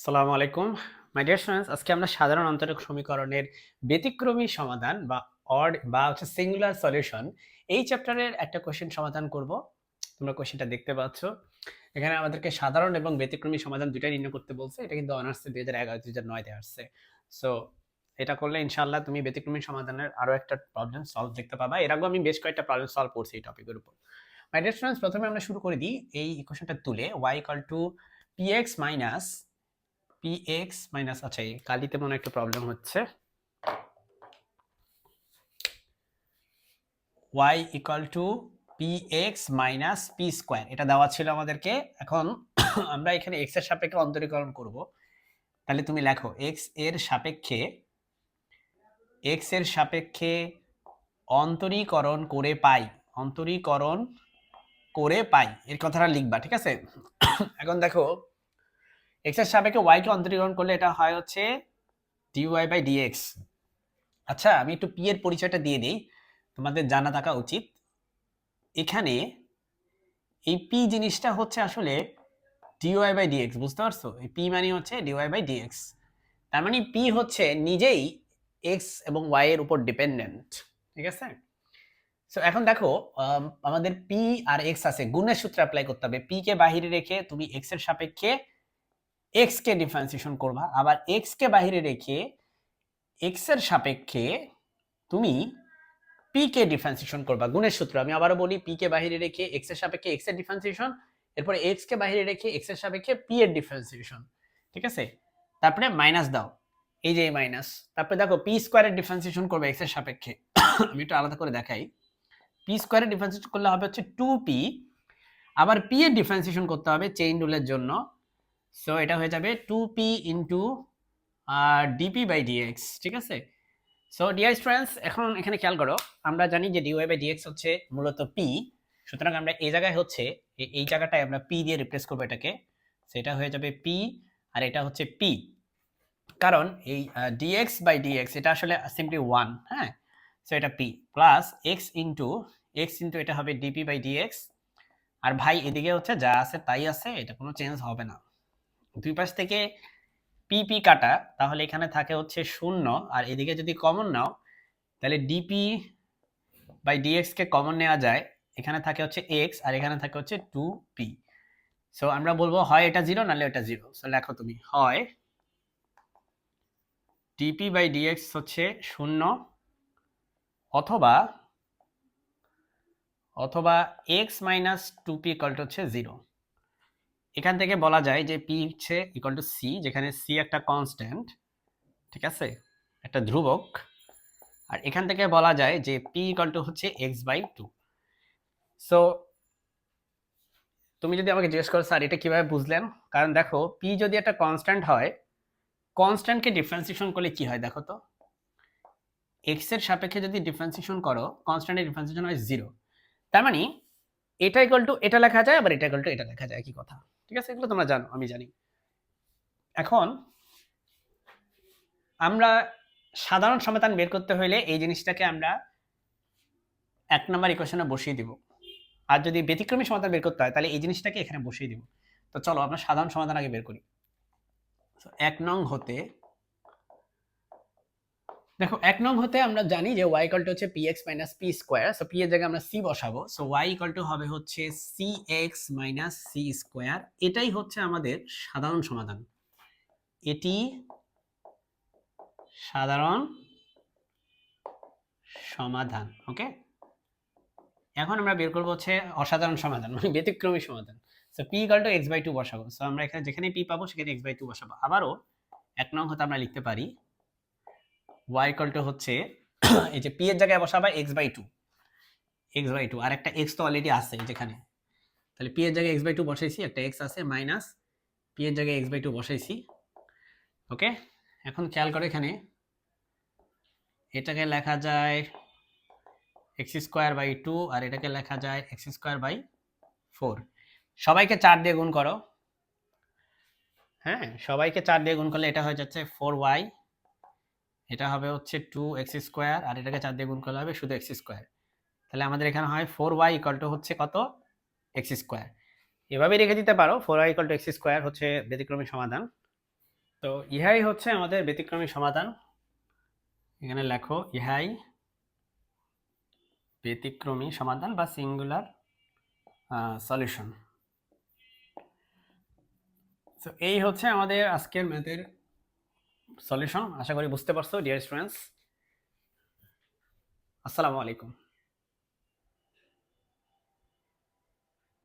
আসসালামু আলাইকুম my dear students. আজকে আমরা সাধারণ অন্তরক সমীকরণের ব্যতিক্রমী সমাধান বা অড বা সিঙ্গুলার সলিউশন এই চ্যাপ্টারের একটা কোশ্চেন সমাধান করব। তোমরা কোশ্চেনটা দেখতে পাচ্ছ। এখানে আমাদেরকে সাধারণ এবং ব্যতিক্রমী সমাধান দুটাই নির্ণয় করতে বলছে। এটা কিন্তু অনার্সে 2011-2009 আসছে। সো এটা করলে ইনশাআল্লাহ তুমি ব্যতিক্রমী সমাধানের আরো একটা প্রবলেম সলভ দেখতে পাবা। এর আগেও আমি বেশ কয়েকটা প্রবলেম সলভ করছি এই টপিকের উপর। মাই ডিয়ার স্টুডেন্টস, প্রথমে আমরা শুরু করে দিই এই ইকুয়েশনটা তুলে y px minus px minus, আচ্ছা এই কালিতে মনে একটু প্রবলেম হচ্ছে। y px minus p square এটা দেওয়া ছিল আমাদেরকে। এখন আমরা এখানে x এর সাপেক্ষে অন্তরীকরণ করব। তাহলে তুমি লেখো x এর সাপেক্ষে অন্তরীকরণ করে পাই, অন্তরীকরণ করে পাই এর কথাটা লিখবা, ঠিক আছে? এখন দেখো x এর সাপেক্ষে y কে অন্তরীকরণ করলে এটা হয় হচ্ছে dy বাই dx। আচ্ছা আমি একটু p এর পরিচয়টা দিয়ে দেই, তোমাদের জানা থাকা উচিত। এখানে এই p জিনিসটা হচ্ছে আসলে dy বাই dx, বুঝতে পারছো? এই p মানে হচ্ছে dy বাই dx। তার মানে p হচ্ছে নিজেই x এবং y এর উপর ডিপেন্ডেন্ট, ঠিক আছে? সো এখন দেখো আমাদের p আর x আছে, গুণের সূত্র অ্যাপ্লাই করতে হবে। p কে বাহিরে রেখে তুমি x এর সাপেক্ষে x কে ডিফারেন্সিয়েশন করবা, আবার x কে বাহিরে রেখে x এর সাপেক্ষে তুমি p কে ডিফারেন্সিয়েশন করবা গুণের সূত্র। আমি আবারো বলি, p কে বাইরে রেখে x এর সাপেক্ষে x এর ডিফারেন্সিয়েশন, এরপরে x কে বাইরে রেখে x এর সাপেক্ষে p এর ডিফারেন্সিয়েশন, ঠিক আছে? তারপরে মাইনাস দাও, এই যে মাইনাস। তারপরে দেখো p স্কয়ারের ডিফারেন্সিয়েশন করবে x এর সাপেক্ষে। আমি একটু আলাদা করে দেখাই। p স্কয়ারের ডিফারেন্সিয়েশন করলে হবে হচ্ছে 2p, আবার p এর ডিফারেন্সিয়েশন করতে হবে চেইন রুলের জন্য। সো এটা হয়ে যাবে 2p into dp by dx, ঠিক আছে? সো ডিয়ার স্টুডেন্টস, এখন এখানে খেয়াল করো, আমরা জানি যে dy বাই dx হচ্ছে মূলত p। সুতরাং আমরা এই জায়গায় হচ্ছে এই জায়গাটায় আমরা p দিয়ে রিপ্লেস করব এটাকে। সেটা হয়ে যাবে p, আর এটা হচ্ছে p। কারণ এই dx বাই dx এটা আসলে সিম্পলি 1, হ্যাঁ? সো এটা p প্লাস x ইনটু এটা হবে dp বাই dx। আর ভাই এদিকে হচ্ছে যা আছে তাই আছে, এটা কোনো চেঞ্জ হবে না। দুই পাশ থেকে p কাটা, তাহলে এখানে থাকে হচ্ছে 0, আর এদিকে যদি কমন নাও তাহলে dp বাই dx কে কমন নেওয়া যায়, এখানে থাকে হচ্ছে x আর এখানে থাকে হচ্ছে 2p। সো আমরা বলবো হয় এটা 0 নাহলে এটা 0। সো লেখো তুমি, হয় dp বাই dx হচ্ছে 0, অথবা x minus 2p equal to হচ্ছে 0। এখান থেকে বলা যায় যে p হচ্ছে ইকুয়াল টু c, যেখানে c একটা কনস্ট্যান্ট, ঠিক আছে, একটা ধ্রুবক। আর এখান থেকে বলা যায় যে p ইকুয়াল টু হচ্ছে x বাই 2। সো তুমি যদি আমাকে জিজ্ঞেস করো স্যার এটা কিভাবে বুঝলেন, কারণ দেখো p যদি একটা কনস্ট্যান্ট হয়, কনস্ট্যান্টকে ডিফারেন্সিয়েশন করলে কি হয় দেখো তো, x এর সাপেক্ষে যদি ডিফারেন্সিয়েশন করো কনস্ট্যান্টের ডিফারেন্সিয়েশন হয় 0। তার মানে এটা ইকুয়াল টু এটা লেখা যায়, আবার এটা ইকুয়াল টু এটা লেখা যায়, একই কথা, ঠিক আছে? এগুলো তোমরা জানো, আমি জানি। এখন আমরা সাধারণ সমাধান বের করতে হলে এই জিনিসটাকে আমরা 1 নম্বর ইকুয়েশনে বসিয়ে দিব, আর যদি ব্যতিক্রমী সমাধান বের করতে হয় তাহলে এই জিনিসটাকে এখানে বসিয়ে দিব। তো চলো আমরা সাধারণ সমাধান আগে বের করি। 1 নং হতে দেখো 1 নং হতে আমরা জানি যে y ইকুয়াল টু হচ্ছে px minus p square. So p এর জায়গায় আমরা c বসাবো। সো y ইকুয়াল টু হবে হচ্ছে cx মাইনাস c স্কয়ার। এটাই হচ্ছে আমাদের সাধারণ সমাধান, এটি সাধারণ সমাধান, ওকে? এখন আমরা বের করব হচ্ছে অসাধারণ সমাধান, মানে ব্যতিক্রমী সমাধান। So p equal to x by 2 বসাবো। সো আমরা এখানে যেখানে p পাবো সেখানে x বাই 2 বসাবো। আবারও 1 নং হতে আমরা লিখতে পারি y ইকুয়াল টু হচ্ছে এই যে p এর জায়গায় বসাবা x বাই 2, আর একটা x তো অলরেডি আছে যেখানে, তাহলে p এর জায়গায় x বাই 2 বসাইছি, একটা x আছে, মাইনাস p এর জায়গায় x বাই 2 বসাইছি, ওকে? এখন খেয়াল করো এখানে এটাকে লেখা যায় x স্কয়ার বাই 2, আর এটাকে লেখা যায় x স্কয়ার বাই 4। সবাইকে 4 দিয়ে গুণ করো, হ্যাঁ সবাইকে 4 দিয়ে গুণ করলে এটা হয়ে যাচ্ছে 4y, এটা হবে হচ্ছে 2x স্কয়ার, আর এটাকে 4 দিয়ে গুণ করলে হবে শুধু x স্কয়ার। তাহলে আমাদের এখানে হয় 4y ইকুয়াল টু হচ্ছে কত, x স্কয়ার। এভাবে রেখে দিতে পারো 4y equal to x square হচ্ছে ব্যতিক্রমী সমাধান। তো ইহাই হচ্ছে আমাদের ব্যতিক্রমী সমাধান। এখানে লেখো ইহাই ব্যতিক্রমী সমাধান বা সিঙ্গুলার সলিউশন। তো এই হচ্ছে আমাদের আজকের ম্যাথের সলিউশন। আশা করি বুঝতে পারছো ডিয়ার স্টুডেন্টস। আসসালামু আলাইকুম।